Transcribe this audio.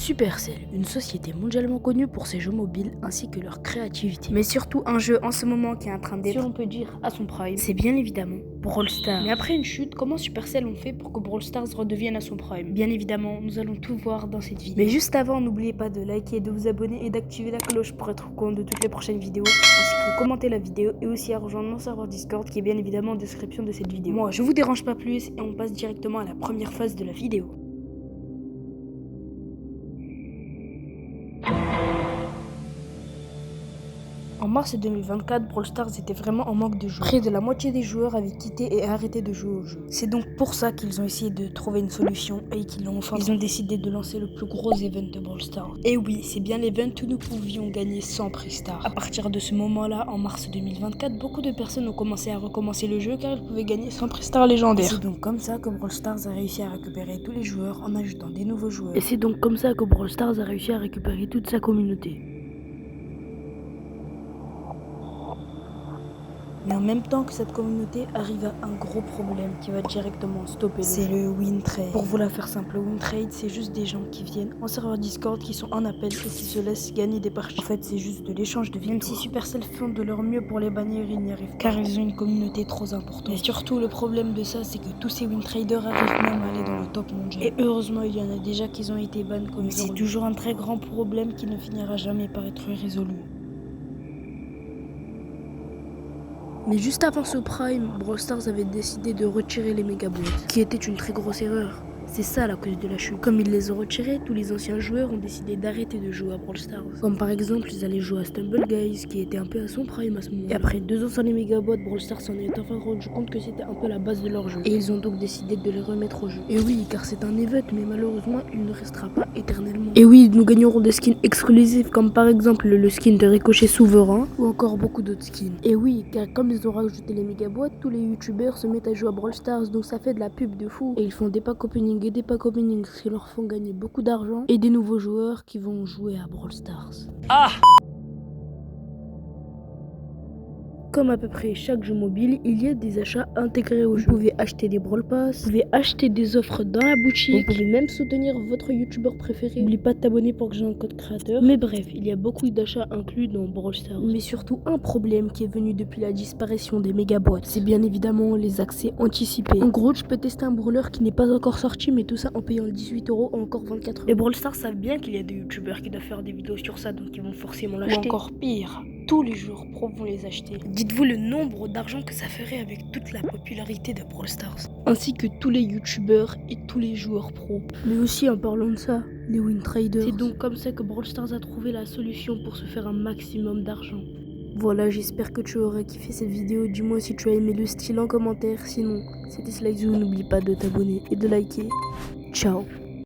Supercell, une société mondialement connue pour ses jeux mobiles ainsi que leur créativité. Mais surtout un jeu en ce moment qui est en train d'être, si on peut dire, à son prime, c'est bien évidemment Brawl Stars. Mais après une chute, comment Supercell ont fait pour que Brawl Stars redevienne à son prime? Bien évidemment, nous allons tout voir dans cette vidéo. Mais juste avant, n'oubliez pas de liker, de vous abonner et d'activer la cloche pour être au courant de toutes les prochaines vidéos, ainsi que commenter la vidéo et aussi à rejoindre mon serveur Discord qui est bien évidemment en description de cette vidéo. Moi, je vous dérange pas plus et on passe directement à la première phase de la vidéo. En mars 2024, Brawl Stars était vraiment en manque de joueurs. Près de la moitié des joueurs avaient quitté et arrêté de jouer au jeu. C'est donc pour ça qu'ils ont essayé de trouver une solution et qu'ils l'ont enfin. Ils ont décidé de lancer le plus gros event de Brawl Stars. Et oui, c'est bien l'event où nous pouvions gagner 100 prix Stars. À partir de ce moment-là, en mars 2024, beaucoup de personnes ont commencé à recommencer le jeu car ils pouvaient gagner 100 prix Stars légendaires. C'est donc comme ça que Brawl Stars a réussi à récupérer tous les joueurs en ajoutant des nouveaux joueurs. Et c'est donc comme ça que Brawl Stars a réussi à récupérer toute sa communauté. Mais en même temps que cette communauté arrive à un gros problème qui va directement stopper le jeu. C'est le win trade. Pour vous la faire simple, le win trade, c'est juste des gens qui viennent en serveur Discord, qui sont en appel et qui se laissent gagner des parties. En fait, c'est juste de l'échange de victoires. Même si Supercell font de leur mieux pour les bannir, ils n'y arrivent pas, car ils ont une communauté trop importante. Et surtout, le problème de ça, c'est que tous ces win traders arrivent même à aller dans le top mondial. Et heureusement, il y en a déjà qui ont été bannés comme ça. C'est toujours un très grand problème qui ne finira jamais par être résolu. Mais juste avant ce prime, Brawl Stars avait décidé de retirer les mégaboîtes, qui était une très grosse erreur. C'est ça la cause de la chute. Comme ils les ont retirés, tous les anciens joueurs ont décidé d'arrêter de jouer à Brawl Stars. Comme par exemple, ils allaient jouer à Stumble Guys, qui était un peu à son prime à ce moment-là. Et après 2 ans sans les mégabots, Brawl Stars s'en est enfin rendu compte que c'était un peu la base de leur jeu. Et ils ont donc décidé de les remettre au jeu. Et oui, car c'est un event, mais malheureusement, il ne restera pas éternellement. Et oui, nous gagnerons des skins exclusifs, comme par exemple le skin de Ricochet Souverain, ou encore beaucoup d'autres skins. Et oui, car comme ils ont rajouté les mégaboîtes, tous les youtubeurs se mettent à jouer à Brawl Stars, donc ça fait de la pub de fou. Et ils font des packs opening et des packs opening qui leur font gagner beaucoup d'argent et des nouveaux joueurs qui vont jouer à Brawl Stars. Ah! Comme à peu près chaque jeu mobile, il y a des achats intégrés au jeu. Vous pouvez acheter des Brawl Pass, vous pouvez acheter des offres dans la boutique, vous pouvez même soutenir votre youtubeur préféré. N'oublie pas de t'abonner pour que j'ai un code créateur. Mais bref, il y a beaucoup d'achats inclus dans Brawl Stars. Mais surtout un problème qui est venu depuis la disparition des mégaboîtes, c'est bien évidemment les accès anticipés. En gros, je peux tester un brawler qui n'est pas encore sorti, mais tout ça en payant 18 € ou encore 24 €. Les Brawl Stars savent bien qu'il y a des youtubeurs qui doivent faire des vidéos sur ça, donc ils vont forcément l'acheter. Ou encore pire, tous les joueurs pro vont les acheter. Dites-vous le nombre d'argent que ça ferait avec toute la popularité de Brawl Stars, ainsi que tous les youtubeurs et tous les joueurs pro. Mais aussi en parlant de ça, les win traders. C'est donc comme ça que Brawl Stars a trouvé la solution pour se faire un maximum d'argent. Voilà, j'espère que tu auras kiffé cette vidéo. Dis-moi si tu as aimé le style en commentaire. Sinon, c'était Slyzoo, n'oublie pas de t'abonner et de liker. Ciao.